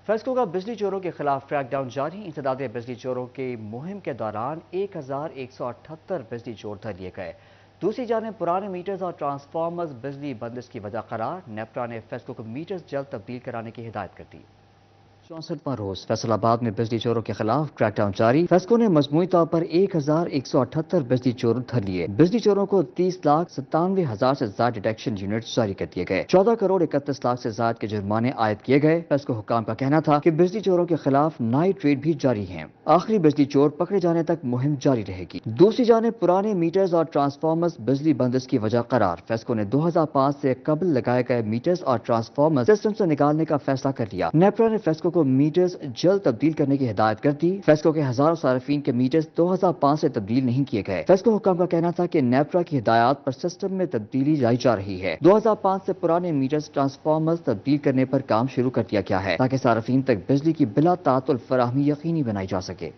FESCO का बिजली चोरों के खिलाफ क्रैक डाउन जारी। इंसदाद बिजली चोरों की मुहिम के दौरान 1178 बिजली चोर धर लिए गए। दूसरी जानिब पुराने मीटर्स और ट्रांसफार्मर्स बिजली बंदिश की वजह करार। नेपरा ने फेस्को को मीटर्स जल्द तब्दील कराने की हिदायत कर दी। 64वां रोज फैसलाबाद में बिजली चोरों के खिलाफ क्रैकडाउन जारी। फेस्को ने मजमूई तौर पर 1178 बिजली चोर धर लिए। बिजली चोरों को 30,97,000 से ज्यादा डिटेक्शन यूनिट जारी कर दिए गए। 14 करोड़ 31 लाख से ज्यादा के जुर्माने आयद किए गए। फेस्को हुक्काम का कहना था कि बिजली चोरों के खिलाफ नाइट रेड भी जारी है। आखिरी बिजली चोर पकड़े जाने तक मुहिम जारी रहेगी। दूसरी जानिब पुराने मीटर्स और ट्रांसफार्मर्स बिजली बंदिश की वजह करार। फेस्को ने 2005 से कबल लगाए गए मीटर्स और ट्रांसफार्मर सिस्टम से निकालने का फैसला कर लिया। नेपरा ने फेस्को को मीटर्स जल्द तब्दील करने की हिदायत कर दी। फेस्को के हजारों सार्फिन के मीटर्स 2005 से तब्दील नहीं किए गए। फेस्को हुक्काम का कहना था कि नेपरा की हिदायत पर सिस्टम में तब्दीली लाई जा रही है। 2005 से पुराने मीटर्स ट्रांसफार्मर्स तब्दील करने पर काम शुरू कर दिया गया है ताकि सार्फिन तक बिजली की बिला तातुल फराहमी यकीनी बनाई जा सके।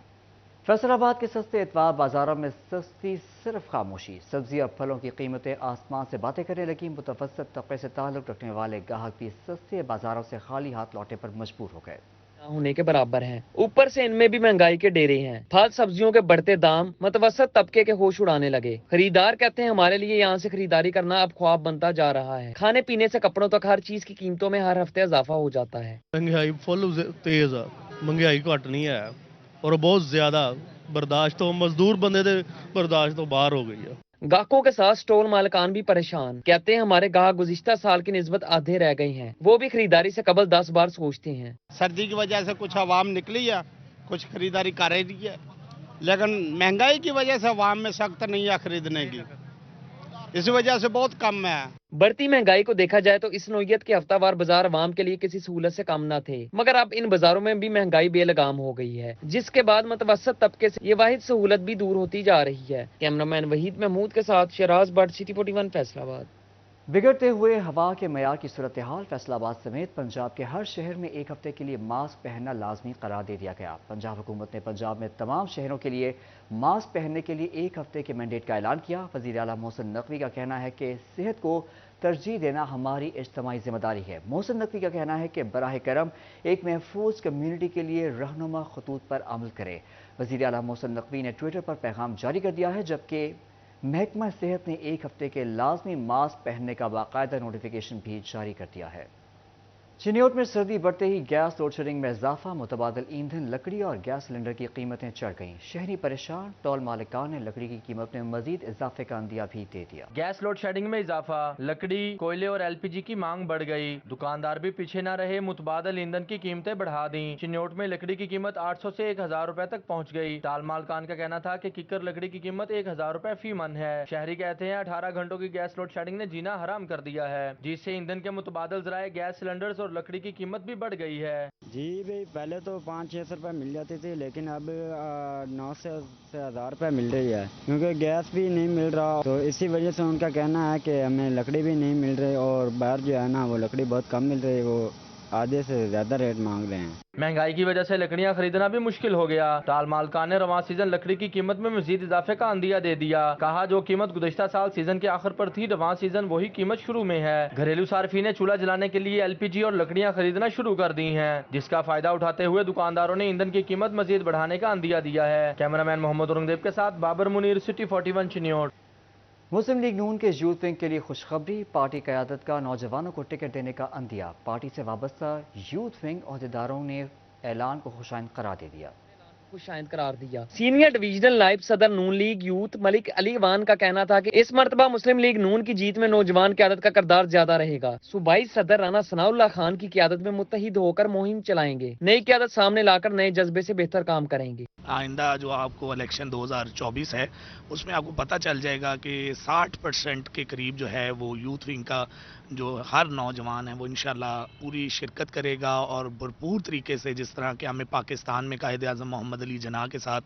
फैसलाबाद के सस्ते इतवार बाजारों में सस्ती सिर्फ खामोशी। सब्जी और फलों की कीमतें आसमान से बातें करने लगी। मुतवस्सित तबके से ताल्लुक रखने वाले गाहक भी सस्ते बाजारों से खाली हाथ लौटे पर मजबूर हो गए। होने के बराबर हैं। ऊपर से इनमें भी महंगाई के डेरे हैं। फल सब्जियों के बढ़ते दाम मुतवस्सित तबके के होश उड़ाने लगे। खरीदार कहते हैं हमारे लिए यहाँ से खरीदारी करना अब ख्वाब बनता जा रहा है। खाने पीने से कपड़ों तक हर चीज की कीमतों में हर हफ्ते इजाफा हो जाता है। महंगाई फुल तेज है, महंगाई घट नहीं है और बहुत ज्यादा बर्दाश्त तो मजदूर बंदे दे बर्दाश्त तो बाहर हो गई है। गाहकों के साथ स्टॉल मालिकान भी परेशान। कहते हैं हमारे गाहक गुज़िश्ता साल की निस्बत आधे रह गए हैं। वो भी खरीदारी से कबल 10 बार सोचते हैं। सर्दी की वजह से कुछ आवाम निकली है, कुछ खरीदारी कर रही है, लेकिन महंगाई की वजह से आवाम में सख्त नहीं है खरीदने की, इस वजह से बहुत कम है। बढ़ती महंगाई को देखा जाए तो इस नौयत के हफ्तावार बाजार आवाम के लिए किसी सहूलत से कम न थे, मगर अब इन बाजारों में भी महंगाई बेलगाम हो गई है, जिसके बाद मुतवस्सित तबके से ये वाहिद सहूलत भी दूर होती जा रही है। कैमरामैन वहीद महमूद के साथ शराज बट, सिटी 41 फैसलाबाद। बिगड़ते हुए हवा के मयार की सूरत हाल। फैसलाबाद समेत पंजाब के हर शहर में एक हफ्ते के लिए मास्क पहनना लाजमी करार दे दिया गया। पंजाब हुकूमत ने पंजाब में तमाम शहरों के लिए मास्क पहनने के लिए एक हफ्ते के मैंडेट का ऐलान किया। वज़ीर आला मोहसिन नकवी का कहना है कि सेहत को तरजीह देना हमारी इज्तिमाई जिम्मेदारी है। मोहसिन नकवी का कहना है कि बराह करम एक महफूज कम्यूनिटी के लिए रहनुमा खतूत पर अमल करें। वज़ीर आला मोहसिन नकवी ने ट्विटर पर पैगाम जारी कर दिया है, जबकि महकमा सेहत ने एक हफ्ते के लाजमी मास्क पहनने का बाकायदा नोटिफिकेशन भी जारी कर दिया है। चिन्योट में सर्दी बढ़ते ही गैस लोड शेडिंग में इजाफा। मुतबादल ईंधन, लकड़ी और गैस सिलेंडर की कीमतें चढ़ गईं। शहरी परेशान। टॉल मालिकान ने लकड़ी की कीमत में मजीद इजाफे का अंदिया भी दे दिया। गैस लोड शेडिंग में इजाफा, लकड़ी, कोयले और एलपीजी की मांग बढ़ गई। दुकानदार भी पीछे न रहे, मुतबादल ईंधन की कीमतें बढ़ा दी। चिन्योट में लकड़ी की कीमत 800 से 1000 रुपए तक पहुँच गई। टाल मालिकान का कहना था कि किकर लकड़ी की कीमत 1000 रुपए फी मन है। शहरी कहते हैं 18 घंटों की गैस लोड शेडिंग ने जीना हराम कर दिया है, जिससे ईंधन के मुतबादल जराए, गैस सिलेंडर्स और लकड़ी की कीमत भी बढ़ गई है। जी भाई, पहले तो 500-600 रुपये मिल जाती थी, लेकिन अब 900 से 1000 रुपये मिल रही है, क्योंकि गैस भी नहीं मिल रहा। तो इसी वजह से उनका कहना है कि हमें लकड़ी भी नहीं मिल रही और बाहर जो है ना वो लकड़ी बहुत कम मिल रही है, वो आधे से ज़्यादा रेट मांग रहे हैं। महंगाई की वजह से लकड़ियां खरीदना भी मुश्किल हो गया। टाल मालिकान ने रवां सीजन लकड़ी की कीमत में मजीद इजाफे का अंदिया दे दिया। कहा जो कीमत गुज़श्ता साल सीजन के आखिर पर थी, रवां सीजन वही कीमत शुरू में है। घरेलू सार्फिन ने चूल्हा जलाने के लिए एलपीजी और लकड़ियां खरीदना शुरू कर दी हैं, जिसका फायदा उठाते हुए दुकानदारों ने ईंधन की कीमत मजीद बढ़ाने का अंदिया दिया है। कैमरामैन मोहम्मद औरंगजेब के साथ बाबर मुनीर, सिटी 41 चिन्योट। मुस्लिम लीग नून के यूथ विंग के लिए खुशखबरी। पार्टी क़यादत का नौजवानों को टिकट देने का अंदिया। पार्टी से वाबस्ता यूथ विंग अहदेदारों ने ऐलान को खुशाइंद करार दे दिया। खुशाइंद करार दिया। सीनियर डिवीजनल नायब सदर नून लीग यूथ मलिक अली वान का कहना था कि इस मर्तबा मुस्लिम लीग नून की जीत में नौजवान क़यादत का किरदार ज्यादा रहेगा। सूबाई सदर राना सनाउल्लाह खान की क़यादत में मुत्तहिद होकर मुहिम चलाएंगे। नई क़यादत सामने लाकर नए जज्बे से बेहतर काम करेंगे। आइंदा जो आपको इलेक्शन 2024 है, उसमें आपको पता चल जाएगा कि 60% के करीब जो है वो यूथ विंग का जो हर नौजवान है वो इंशाल्लाह पूरी शिरकत करेगा और भरपूर तरीके से, जिस तरह के हमें पाकिस्तान में कायद आज़म मोहम्मद अली जिन्ना के साथ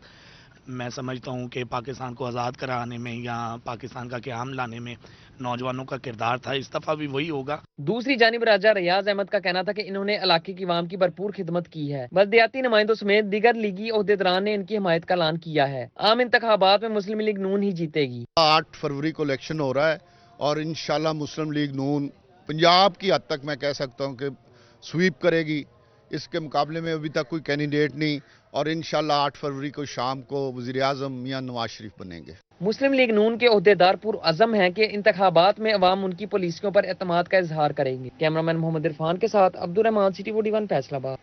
मैं समझता हूँ कि पाकिस्तान को आज़ाद कराने में या पाकिस्तान का क़याम लाने में नौजवानों का किरदार था, इस दफ़ा भी वही होगा। दूसरी जानिब राजा रियाज अहमद का कहना था कि इन्होंने इलाके की आवाम की भरपूर खिदमत की है। बल्दियाती नुमाइंदों समेत दीगर लीगी ओहदेदारान ने इनकी हिमायत का ऐलान किया है। आम इंतखाबात में मुस्लिम लीग नून ही जीतेगी। 8 फरवरी को इलेक्शन हो रहा है और इंशाल्लाह मुस्लिम लीग नून पंजाब की हद तक मैं कह सकता हूँ कि स्वीप करेगी। اس کے مقابلے میں ابھی تک کوئی کینڈیڈیٹ نہیں، اور انشاءاللہ 8 فروری کو شام کو وزیر اعظم میاں نواز شریف بنیں گے۔ مسلم لیگ نون کے عہدیدار پرعزم ہیں کہ انتخابات میں عوام ان کی پالیسیوں پر اعتماد کا اظہار کریں گے۔ کیمرامین محمد عرفان کے ساتھ عبدالرحمان، سٹی 41 فیصل آباد۔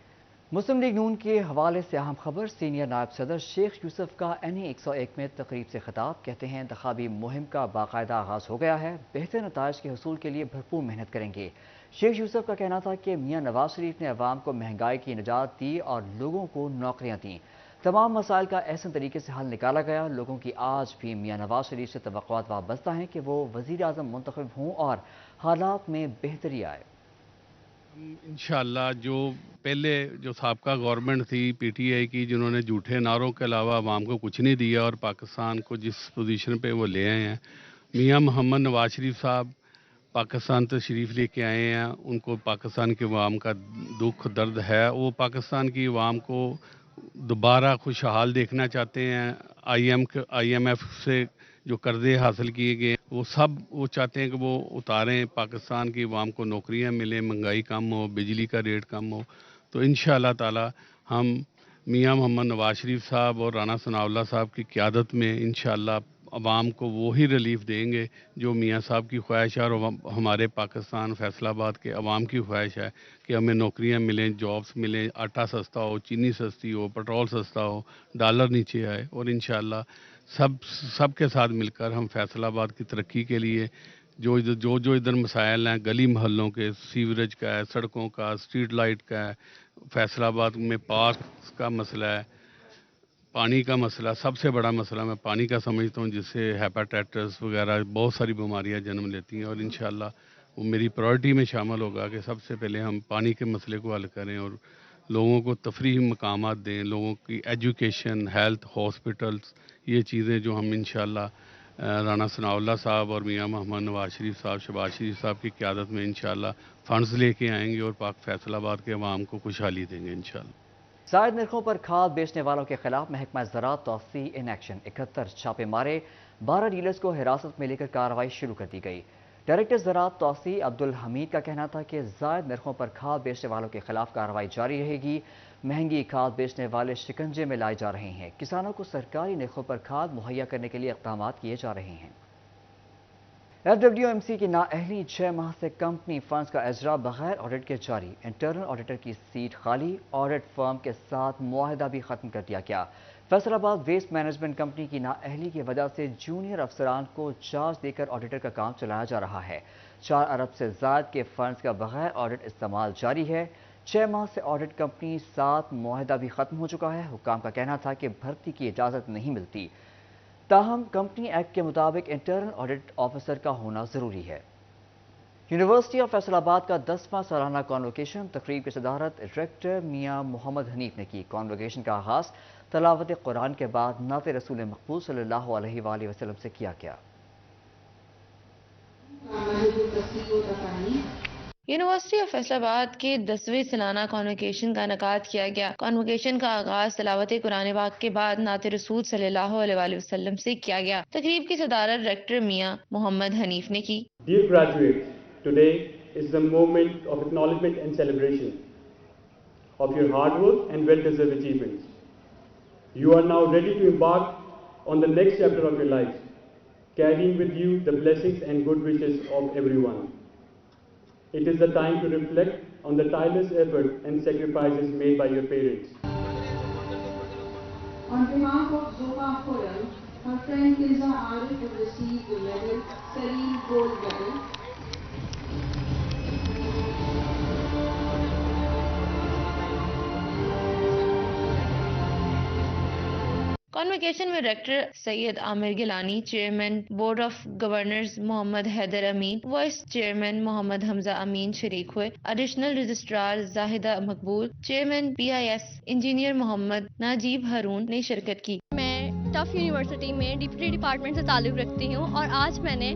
مسلم لیگ نون کے حوالے سے اہم خبر، سینئر نائب صدر شیخ یوسف کا NE 101 میں تقریب سے خطاب، کہتے ہیں انتخابی مہم کا باقاعدہ آغاز ہو گیا ہے، بہتر نتائج کے حصول کے لیے بھرپور محنت کریں گے۔ شیخ یوسف کا کہنا تھا کہ میاں نواز شریف نے عوام کو مہنگائی کی نجات دی اور لوگوں کو نوکریاں دیں، تمام مسائل کا احسن طریقے سے حل نکالا گیا۔ لوگوں کی آج بھی میاں نواز شریف سے توقعات وابستہ ہیں کہ وہ وزیر اعظم منتخب ہوں اور حالات میں بہتری آئے۔ انشاءاللہ جو پہلے جو سابقہ گورنمنٹ تھی PTI کی، جنہوں نے جھوٹے نعروں کے علاوہ عوام کو کچھ نہیں دیا اور پاکستان کو جس پوزیشن پہ وہ لے آئے ہیں، میاں محمد نواز شریف صاحب پاکستان تشریف لے کے آئے ہیں، ان کو پاکستان کے عوام کا دکھ درد ہے، وہ پاکستان کی عوام کو دوبارہ خوشحال دیکھنا چاہتے ہیں۔ IMF سے جو قرضے حاصل کیے گئے وہ چاہتے ہیں کہ وہ اتاریں، پاکستان کی عوام کو نوکریاں ملیں، مہنگائی کم ہو، بجلی کا ریٹ کم ہو۔ تو انشاءاللہ تعالی ہم میاں محمد نواز شریف صاحب اور رانا ثناء اللہ صاحب کی قیادت میں انشاءاللہ عوام کو وہی ریلیف دیں گے جو میاں صاحب کی خواہش ہے اور ہمارے پاکستان فیصل آباد کے عوام کی خواہش ہے کہ ہمیں نوکریاں ملیں، جابس ملیں، آٹا سستا ہو، چینی سستی ہو، پیٹرول سستا ہو، ڈالر نیچے آئے، اور انشاءاللہ سب کے ساتھ مل کر ہم فیصل آباد کی ترقی کے لیے جو ادھر مسائل ہیں، گلی محلوں کے، سیوریج کا ہے، سڑکوں کا، اسٹریٹ لائٹ کا ہے، فیصل آباد میں پارک کا مسئلہ ہے، پانی کا مسئلہ، سب سے بڑا مسئلہ میں پانی کا سمجھتا ہوں، جس سے ہیپاٹائٹس وغیرہ بہت ساری بیماریاں جنم لیتی ہیں، اور انشاءاللہ وہ میری پرائرٹی میں شامل ہوگا کہ سب سے پہلے ہم پانی کے مسئلے کو حل کریں اور لوگوں کو تفریحی مقامات دیں، لوگوں کی ایجوکیشن، ہیلتھ، ہاسپٹلس، یہ چیزیں جو ہم انشاءاللہ رانا ثناء اللہ صاحب اور میاں محمد نواز شریف صاحب، شہباز شریف صاحب کی قیادت میں انشاءاللہ فنڈز لے کے آئیں گے اور پاک فیصل آباد کے عوام کو خوشحالی دیں گے انشاءاللہ۔ زائد نرخوں پر کھاد بیچنے والوں کے خلاف محکمہ زراعت توسیع ان ایکشن، 71 چھاپے مارے، 12 ڈیلرز کو حراست میں لے کر کارروائی شروع کر دی گئی۔ ڈائریکٹر زراعت توسیع عبدالحمید کا کہنا تھا کہ زائد نرخوں پر کھاد بیچنے والوں کے خلاف کارروائی جاری رہے گی، مہنگی کھاد بیچنے والے شکنجے میں لائے جا رہے ہیں، کسانوں کو سرکاری نرخوں پر کھاد مہیا کرنے کے لیے اقدامات کیے جا رہے ہیں۔ FWMC کی نااہلی 6 ماہ سے کمپنی فنڈز کا اجرا بغیر آڈٹ کے جاری، انٹرنل آڈیٹر کی سیٹ خالی، آڈٹ فرم کے ساتھ معاہدہ بھی ختم کر دیا گیا۔ فیصل آباد ویسٹ مینجمنٹ کمپنی کی نااہلی کی وجہ سے جونیئر افسران کو چارج دے کر آڈیٹر کا کام چلایا جا رہا ہے۔ 4 ارب سے زائد کے فنڈز کا بغیر آڈٹ استعمال جاری ہے۔ 6 ماہ سے آڈٹ کمپنی ساتھ معاہدہ بھی ختم ہو چکا ہے۔ حکام کا کہنا تھا کہ بھرتی کی اجازت نہیں ملتی، تاہم کمپنی ایکٹ کے مطابق انٹرنل آڈٹ آفیسر کا ہونا ضروری ہے۔ یونیورسٹی آف فیصل آباد کا 10واں سالانہ کانوکیشن تقریب کی صدارت ریکٹر میاں محمد حنیف نے کی۔ کانوکیشن کا آغاز تلاوت قرآن کے بعد نعت رسول مقبول صلی اللہ علیہ وآلہ وسلم سے کیا گیا۔ یونیورسٹی آف فیصل آباد کے 10ویں سالانہ کانوکیشن کا انعقاد کیا گیا۔ کانوکیشن کا آغاز تلاوت قرآن پاک کے بعد نعت رسول صلی اللہ علیہ وآلہ وسلم سے کیا گیا۔ تقریب کی صدارت ریکٹر میاں محمد حنیف نے کی۔ Dear graduates, today is the moment of acknowledgement and celebration of your hard work and well-deserved achievements. You are now ready to embark on the next chapter of your lives, carrying with you the blessings and good wishes of everyone. It is the time to reflect on the tireless effort and sacrifices made by your parents. On behalf of Zoba Khurram, her friend Kinza Arif will receive the medal, Salim Gold Medal. Convocation میں rector Syed Amir Gilani, chairman board of governors Muhammad Haider Amin, vice chairman Muhammad Hamza Amin شریک ہوئے۔ Additional registrar Zahida Maqbool, chairman PIS engineer Muhammad Najeeb Haroon نے شرکت کی۔ میں TUF university میں deputy department سے تعلق رکھتی ہوں اور آج میں نے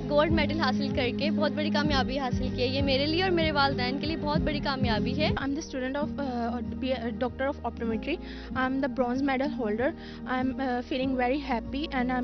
गोल्ड मेडल हासिल करके बहुत बड़ी कामयाबी हासिल की है। ये मेरे लिए और मेरे वालिदैन के लिए बहुत बड़ी कामयाबी है। I'm the student of doctor of optometry. I'm the bronze medal holder. I'm feeling very happy and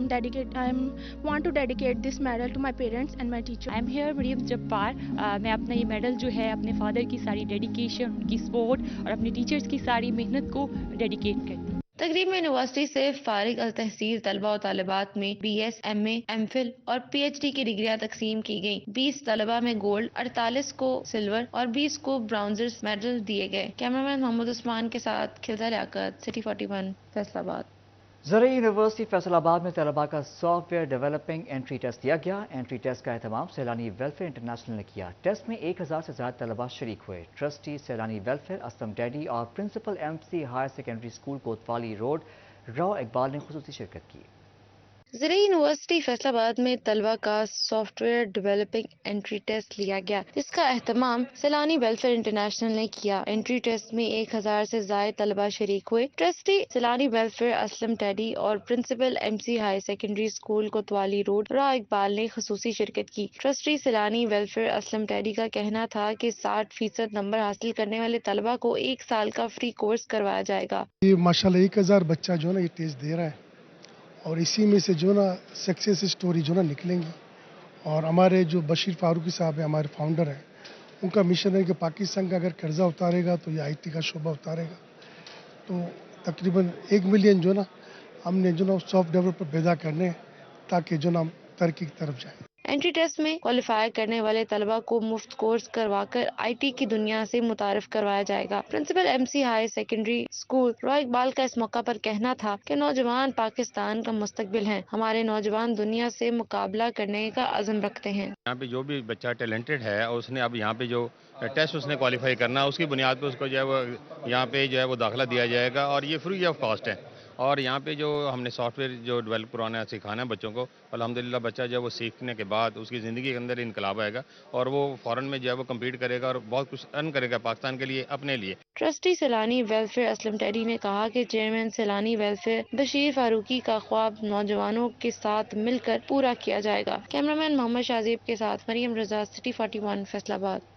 want to dedicate this medal to my parents and my teacher. I'm here Maryam Jabbar. मैं अपना ये मेडल जो है अपने father की सारी dedication, उनकी support और अपने टीचर्स की सारी मेहनत को डेडिकेट करती हूँ। तकरीब में यूनिवर्सिटी से फारिग अल तहसील तलबा और तालिबात में BS, MA, MPhil और PhD की डिग्रियां तकसीम की गईं। 20 तलबा में गोल्ड, 48 को सिल्वर और 20 को ब्राउन्जर्स मेडल दिए गए। कैमरामैन मोहम्मद उस्मान के साथ खिलजा लियाकत, सिटी 41, फैसलाबाद। ज़राई यूनिवर्सिटी फैसलाबाद में तलबा का सॉफ्टवेयर डेवलपिंग एंट्री टेस्ट दिया गया। एंट्री टेस्ट का एहतमाम सैलानी वेलफेयर इंटरनेशनल ने किया। टेस्ट में 1000 से ज़्यादा तलबा शरीक हुए। ट्रस्टी सैलानी वेलफेयर असलम डैडी और principal MC higher secondary school Kotwali road Rao Iqbal ने खुसूसी शिरकत की। ज़राई यूनिवर्सिटी फैसलाबाद में तलबा का सॉफ्टवेयर डेवलपिंग एंट्री टेस्ट लिया गया, जिसका एहतमाम सैलानी वेलफेयर इंटरनेशनल ने किया। एंट्री टेस्ट में 1000 से ज़ायद तलबा शरीक हुए। ट्रस्टी सैलानी वेलफेयर असलम टैडी और principal MC higher secondary school Kotwali road Rao Iqbal ने खुसूसी शिरकत की। Trustee Saylani welfare Aslam teddy का कहना था कि 60% नंबर हासिल करने वाले तलबा को 1 साल का फ्री कोर्स करवाया जाएगा। ये माशाल्लाह 1000 बच्चा जो है ना ये टेस्ट दे रहा है और इसी में से जो ना सक्सेस स्टोरी जो ना निकलेंगी। और हमारे जो बशीर फारूकी साहब है, हमारे फाउंडर हैं, उनका मिशन है कि पाकिस्तान का अगर कर्जा उतारेगा तो ये IT का शोबा उतारेगा। तो तकरीबन 1 मिलियन जो ना हमने जो ना सॉफ्ट डेवलपर पैदा करने हैं ताकि जो ना हम तरक्की की तरफ जाए। एंट्री टेस्ट में क्वालिफाई करने वाले तलबा को मुफ्त कोर्स करवाकर IT की दुनिया से मुतारिफ करवाया जाएगा। Principal MC higher secondary school Rao Iqbal का इस मौका पर कहना था कि नौजवान पाकिस्तान का मुस्तकबिल हैं। हमारे नौजवान दुनिया से मुकाबला करने का अज़म रखते हैं। यहाँ पे जो भी बच्चा टैलेंटेड है और उसने अब यहाँ पे जो टेस्ट उसने क्वालिफाई करना है, उसकी बुनियाद पर उसको जो है वो यहाँ पे जो है वो दाखिला दिया जाएगा और ये फ्री ऑफ कॉस्ट है। और यहाँ पे जो हमने सॉफ्टवेयर जो डेवलप करवाना है, सिखाना है बच्चों को, अल्हम्दुलिल्लाह बच्चा जो है वो सीखने के बाद उसकी ज़िंदगी के अंदर इनकलाब आएगा और वो फ़ौरन में जो है वो कम्पीट करेगा और बहुत कुछ अर्न करेगा पाकिस्तान के लिए, अपने लिए। Trustee Saylani welfare Aslam teddy ने कहा कि चेयरमैन सैलानी वेलफेयर बशीर फारूकी का ख्वाब नौजवानों के साथ मिलकर पूरा किया जाएगा। कैमरामैन मोहम्मद शाहजेब के साथ मरियम रजा, सिटी 41, फैसलाबाद।